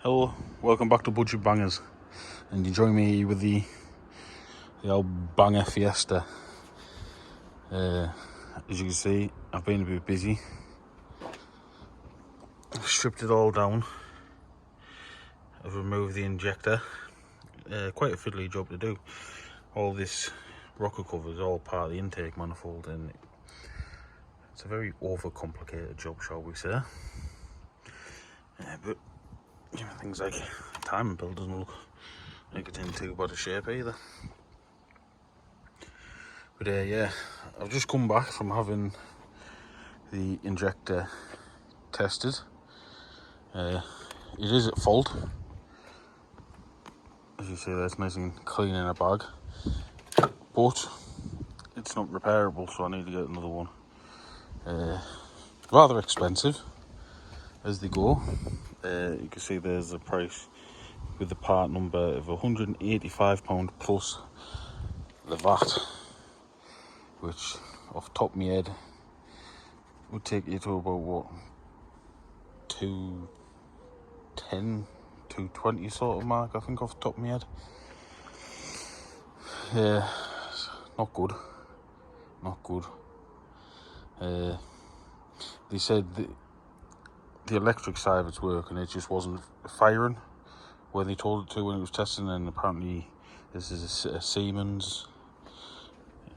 Hello, welcome back to Budget Bangers, and you join me with the old banger Fiesta. As you can see, I've been a bit busy. I've stripped it all down. I've removed the injector. Quite a fiddly job to do. All this rocker cover is all part of the intake manifold, and it's a very overcomplicated job, shall we say. But things like timing belt doesn't look like it's in too bad a shape either. But yeah, I've just come back from having the injector tested. It is at fault. As you see there, it's nice and clean in a bag. But it's not repairable, so I need to get another one. Rather expensive as they go. You can see there's a price with the part number of £185 plus the VAT, which off the top of my head would take you to about what, 210, 220 sort of mark, I think, off the top of my head. Yeah, not good. They said the electric side of it's working, it just wasn't firing when they told it to when it was testing, and apparently this is a Siemens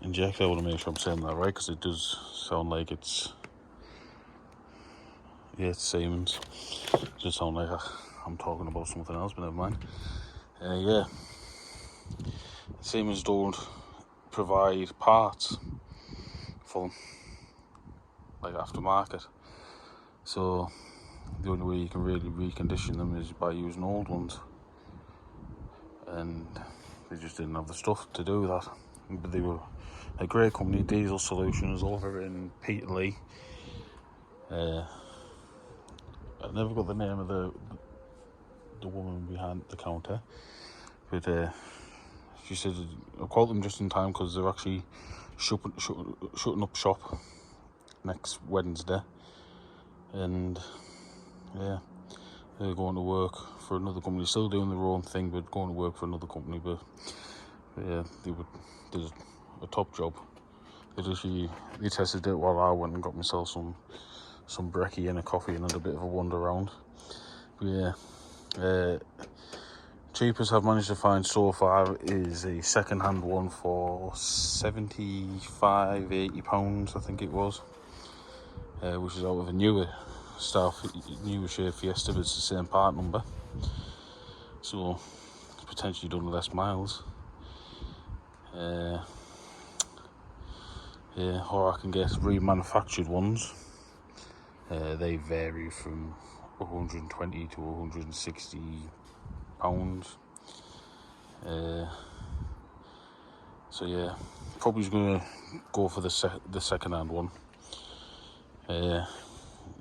injector. I want to make sure I'm saying that right, because it does sound like it's Siemens. It just sound like I'm talking about something else, but never mind. Yeah, Siemens don't provide parts for like aftermarket, so the only way you can really recondition them is by using old ones, and they just didn't have the stuff to do that. But they were a great company, Diesel Solutions, over in Peterlee. I never got the name of the woman behind the counter, but she said I called them just in time because they're actually shutting up shop next Wednesday, and yeah, they're going to work for another company, still doing their own thing, but going to work for another company. But yeah, they did a top job. They tested it while I went and got myself some brekkie and a coffee and had a bit of a wander around. But yeah, cheapest I've managed to find so far is a second-hand one for £75-80, I think it was, which is out of a newer shape Fiesta, but it's the same part number, so it's potentially done less miles. Yeah, or I can get remanufactured ones. They vary from 120 to 160 pounds. So yeah, probably going to go for the second-hand one.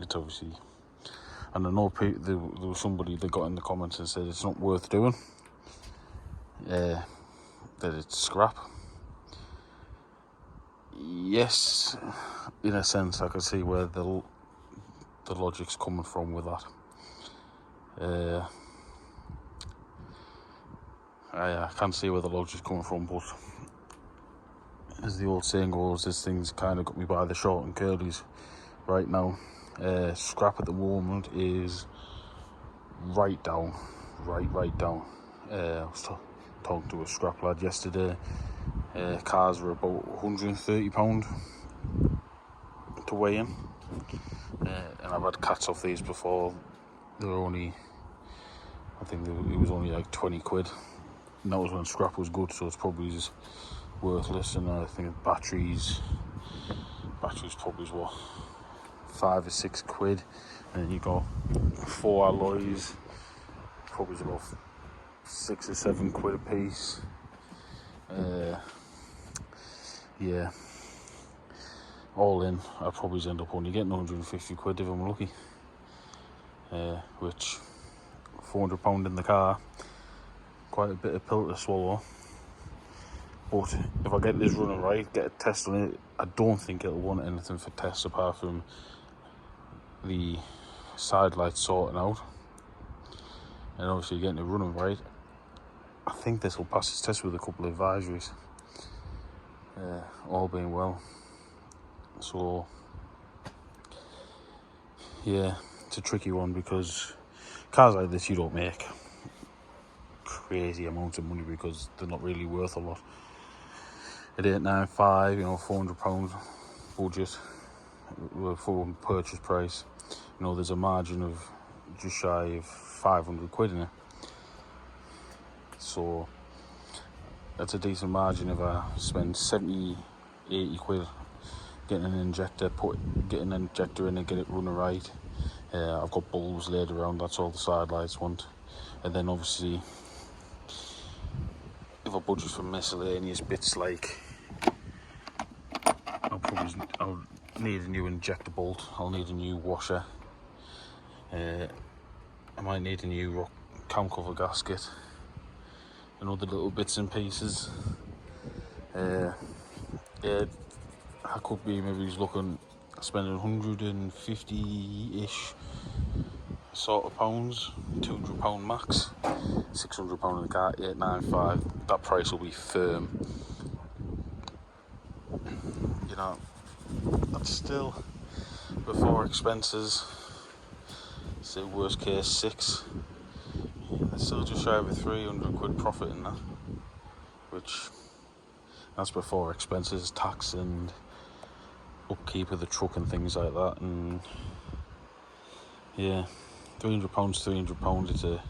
It's obviously, and I know there was somebody that got in the comments and said it's not worth doing. That it's scrap. Yes, in a sense, I can see where the logic's coming from with that. I can't see where the logic's coming from, but as the old saying goes, this thing's kind of got me by the short and curlies right now. Scrap at the moment is right down. I was talking to a scrap lad yesterday. Cars were about £130 to weigh in, and I've had cats off these before. They were only, it was only like 20 quid, and that was when scrap was good, so it's probably just worthless. And I think batteries probably is what, 5 or 6 quid, and then you got 4 alloys, probably is about 6 or 7 quid a piece. Yeah, all in, I'd probably end up only getting 150 quid if I'm lucky, which £400 in the car, quite a bit of pill to swallow. But if I get this running right, get a test on it, I don't think it'll want anything for tests apart from the side lights sorting out. and obviously getting it running right. I think this will pass its test with a couple of advisories, all being well. So yeah, it's a tricky one because cars like this you don't make crazy amounts of money because they're not really worth a lot. At 895, £400 budget, full purchase price, there's a margin of just shy of 500 quid in it. So that's a decent margin if I spend 70, 80 quid getting an injector, getting an injector in and get it running right. I've got bulbs laid around, that's all the side lights want. And then obviously, if I budget for miscellaneous bits like, I'll need a new injector bolt, I'll need a new washer, I might need a new cam cover gasket, and other little bits and pieces. Yeah, I could be maybe looking at spending 150-ish sort of pounds, £200 max, £600 in the car, 895. That price will be firm. That's still before expenses. Say worst case 6. There's still just shy of a 300 quid profit in that, which that's before expenses, tax and upkeep of the truck and things like that. And yeah, £300,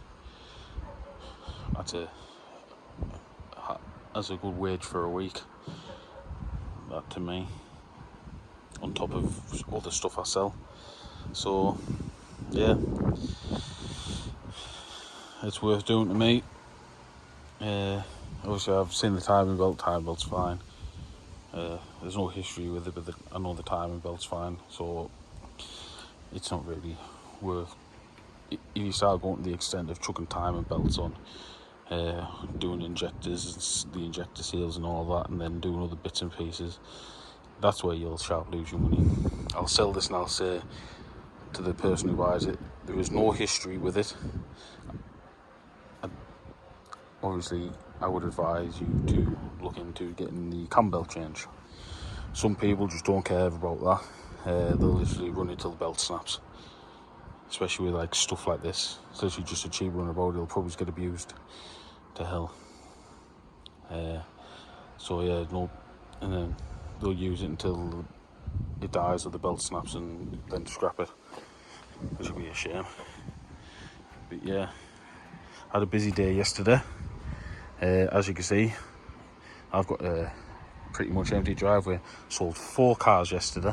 that's a good wage for a week. That to me, on top of all the stuff I sell. So yeah, it's worth doing to me. Obviously I've seen the timing belt's fine. There's no history with it, but I know the timing belt's fine, so it's not really worth, if you start going to the extent of chucking timing belts on, doing injectors, the injector seals and all that, and then doing other bits and pieces, that's where you'll sharp lose your money. I'll sell this and I'll say to the person who buys it, there is no history with it. Obviously, I would advise you to look into getting the cam belt change. Some people just don't care about that. They'll literally run it till the belt snaps. Especially with like stuff like this. It's literally just a cheap runabout. It'll probably get abused to hell. So yeah, no, and then they'll use it until it dies or the belt snaps and then scrap it, which would be a shame. But yeah, had a busy day yesterday. As you can see, I've got a pretty much empty driveway. Sold 4 cars yesterday.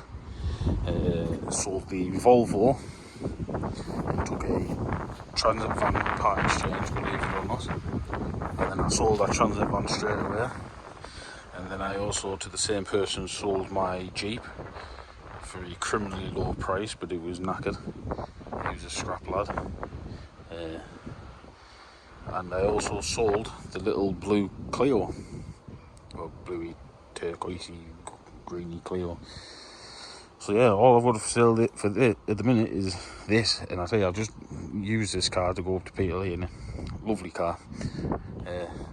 Sold the Volvo and took a transit van part exchange, believe it or not. And then I sold that transit van straight away. And then I also, to the same person, sold my Jeep for a criminally low price, but it was knackered. He was a scrap lad. And I also sold the little blue Clio, or bluey, turquoisey, greeny Clio. So yeah, all I've got for sale at the minute is this, and I tell you, I've just used this car to go up to Peterlee in it. Lovely car.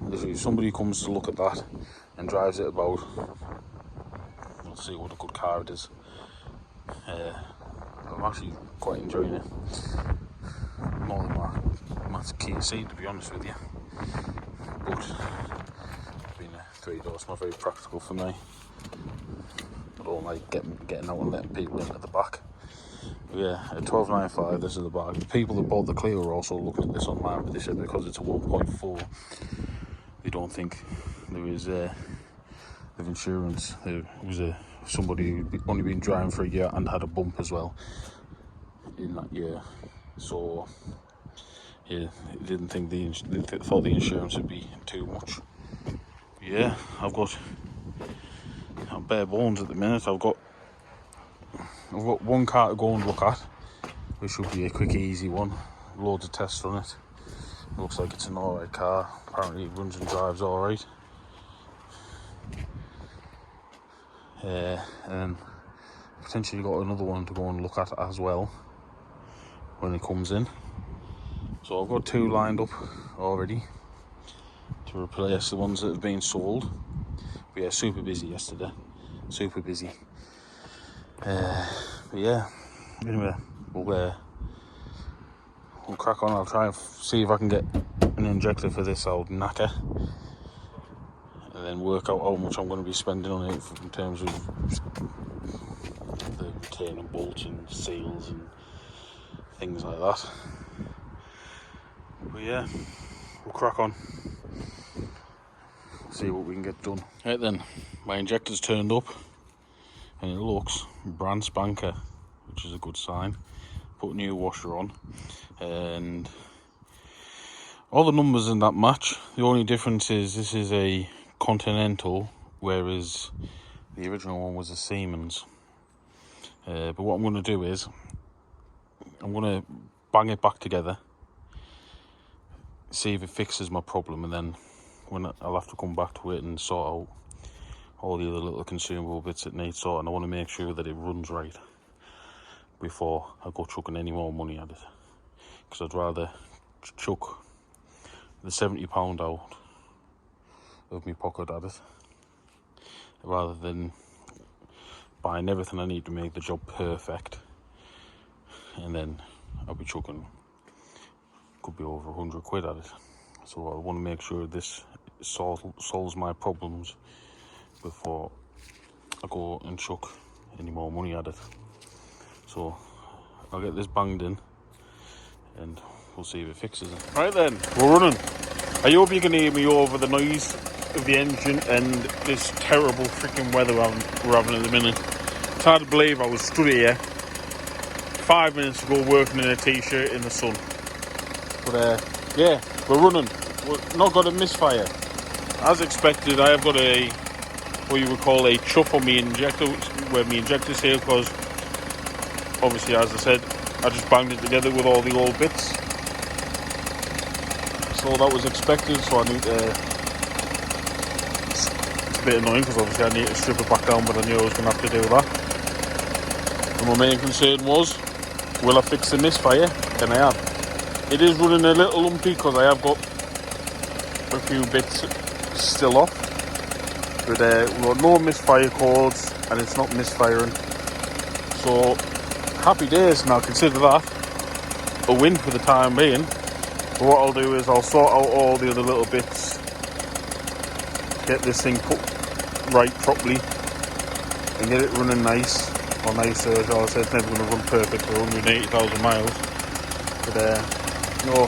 Literally, somebody comes to look at that and drives it about, we'll see what a good car it is. I'm actually quite enjoying it. More than my Kia Ceed, to be honest with you. But being a 3-door, it's not very practical for me. I don't like getting out and letting people in at the back. But yeah, at $12.95, this is the bag. The people that bought the Clio are also looking at this online, but they said because it's a 1.4, they don't think there is insurance. There was somebody who'd only been driving for a year and had a bump as well in that year. So yeah, they thought the insurance would be too much. Yeah, I'm bare bones at the minute. I've got one car to go and look at, which should be a quick, easy one. Loads of tests on it. Looks like it's an alright car. Apparently it runs and drives alright. And potentially got another one to go and look at as well when it comes in. So I've got 2 lined up already to replace the ones that have been sold. But yeah, super busy yesterday. Super busy. But yeah, anyway, we'll crack on. I'll try and see if I can get an injector for this old knacker, and then work out how much I'm going to be spending on it in terms of the retaining bolts and seals and things like that. But yeah, we'll crack on, see what we can get done. Right then, my injector's turned up and it looks brand spanker, which is a good sign. Put a new washer on and all the numbers in that match. The only difference is this is a Continental, whereas the original one was a Siemens. But what I'm going to do is I'm going to bang it back together, see if it fixes my problem, and then when I'll have to come back to it and sort out all the other little consumable bits that need sorting. I want to make sure that it runs right before I go chucking any more money at it, because I'd rather chuck the £70 out of my pocket at it rather than buying everything I need to make the job perfect, and then I'll be chucking, could be over 100 quid at it. So I want to make sure this solves my problems before I go and chuck any more money at it. So I'll get this banged in and we'll see if it fixes it. Right then, we're running. I hope you can hear me over the noise of the engine and this terrible freaking weather we're having at the minute. It's hard to believe I was stood here 5 minutes ago working in a t-shirt in the sun. But yeah, we're running. We've not got a misfire. As expected, I have got what you would call a chuff on my injector, where my injector's here, because obviously, as I said, I just banged it together with all the old bits. So that was expected, so I need to... It's a bit annoying because obviously I need to strip it back down, but I knew I was going to have to do that. And my main concern was, will I fix the misfire? And I have. It is running a little lumpy because I have got a few bits still off. But we've got no misfire codes and it's not misfiring. So happy days, and I'll consider that a win for the time being. But what I'll do is I'll sort out all the other little bits, get this thing put right properly and get it running nice, or nicer. As I said, it's never going to run perfect for 180,000 miles. But no,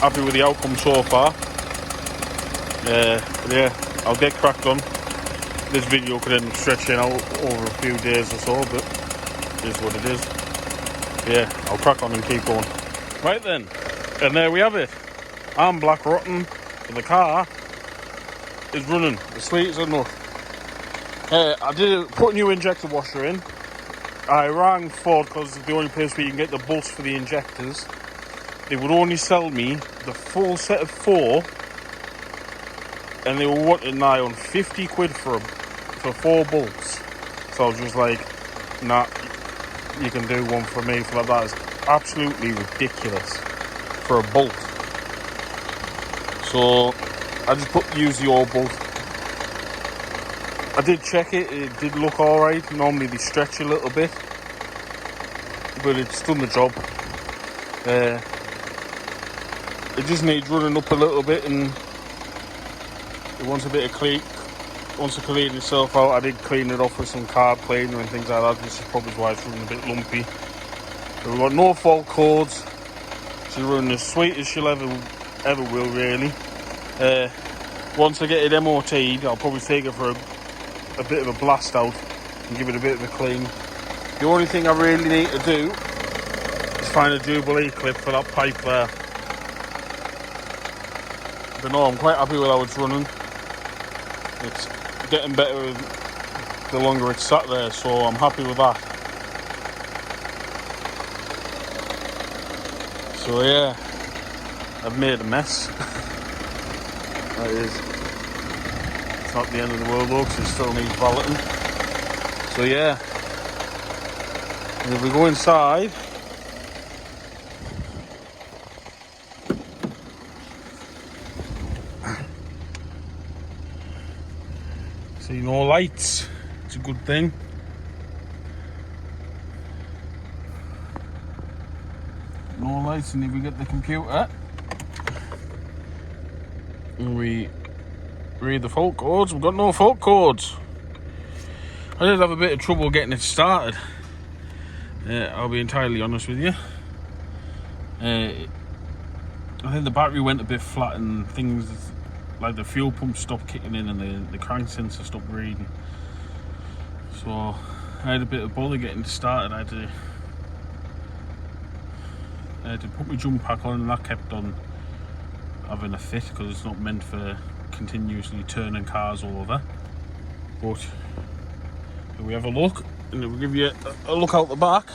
happy with the outcome so far. But yeah, I'll get cracked on. This video could end up stretching out over a few days or so, but it is what it is. Yeah, I'll crack on and keep going. Right then, and there we have it. I'm black rotten, and the car is running as sweet as a nut. I did put a new injector washer in. I rang Ford because it's the only place where you can get the bolts for the injectors. They would only sell me the full set of 4, and they were wanting nigh on 50 quid for 4 bolts. So I was just like, nah, you can do one for me for that. Is absolutely ridiculous for a bolt. So I just use the old bolt. I did check it, it did look alright. Normally they stretch a little bit, but it's done the job. It just needs running up a little bit, and it wants a bit of clean. Once it cleaned itself out, I did clean it off with some carb cleaner and things like that. This is probably why it's running a bit lumpy. But we've got no fault codes. She's running as sweet as she'll ever will, really. Once I get it MOT'd, I'll probably take it for a bit of a blast out and give it a bit of a clean. The only thing I really need to do is find a Jubilee clip for that pipe there. But no, I'm quite happy with how it's running. It's getting better the longer it's sat there, so I'm happy with that. So yeah, I've made a mess. That is, it's not the end of the world though, because it still needs valeting. So yeah, and if we go inside, See, no lights. It's a good thing. No lights, and if we get the computer and we read the fault codes, we've got no fault codes. I did have a bit of trouble getting it started. I'll be entirely honest with you. I think the battery went a bit flat and things like the fuel pump stopped kicking in and the crank sensor stopped reading. So I had a bit of bother getting started. I had to put my jump pack on, and that kept on having a fit because it's not meant for continuously turning cars over. But if we have a look, and we'll give you a look out the back.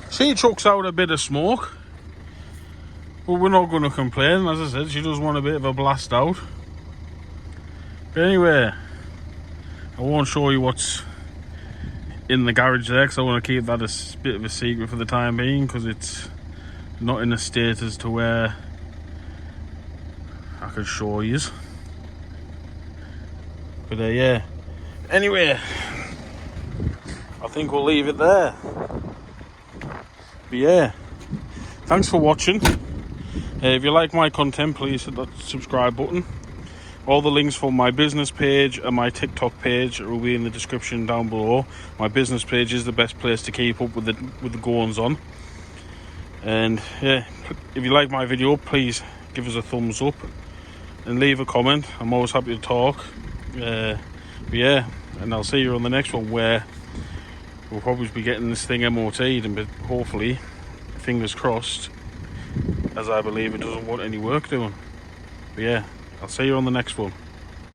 She chucks out a bit of smoke, but we're not going to complain. As I said, she does want a bit of a blast out. But anyway, I won't show you what's in the garage there because I want to keep that a bit of a secret for the time being, because it's not in a state as to where I can show you. But yeah, anyway, I think we'll leave it there. But yeah, thanks for watching. If you like my content, please hit that subscribe button. All the links for my business page and my TikTok page will be in the description down below. My business page is the best place to keep up with the goings on. And yeah, if you like my video, please give us a thumbs up and leave a comment. I'm always happy to talk. But yeah, and I'll see you on the next one, where we'll probably be getting this thing MOT'd, and hopefully, fingers crossed, as I believe it doesn't want any work doing. But yeah, I'll see you on the next one.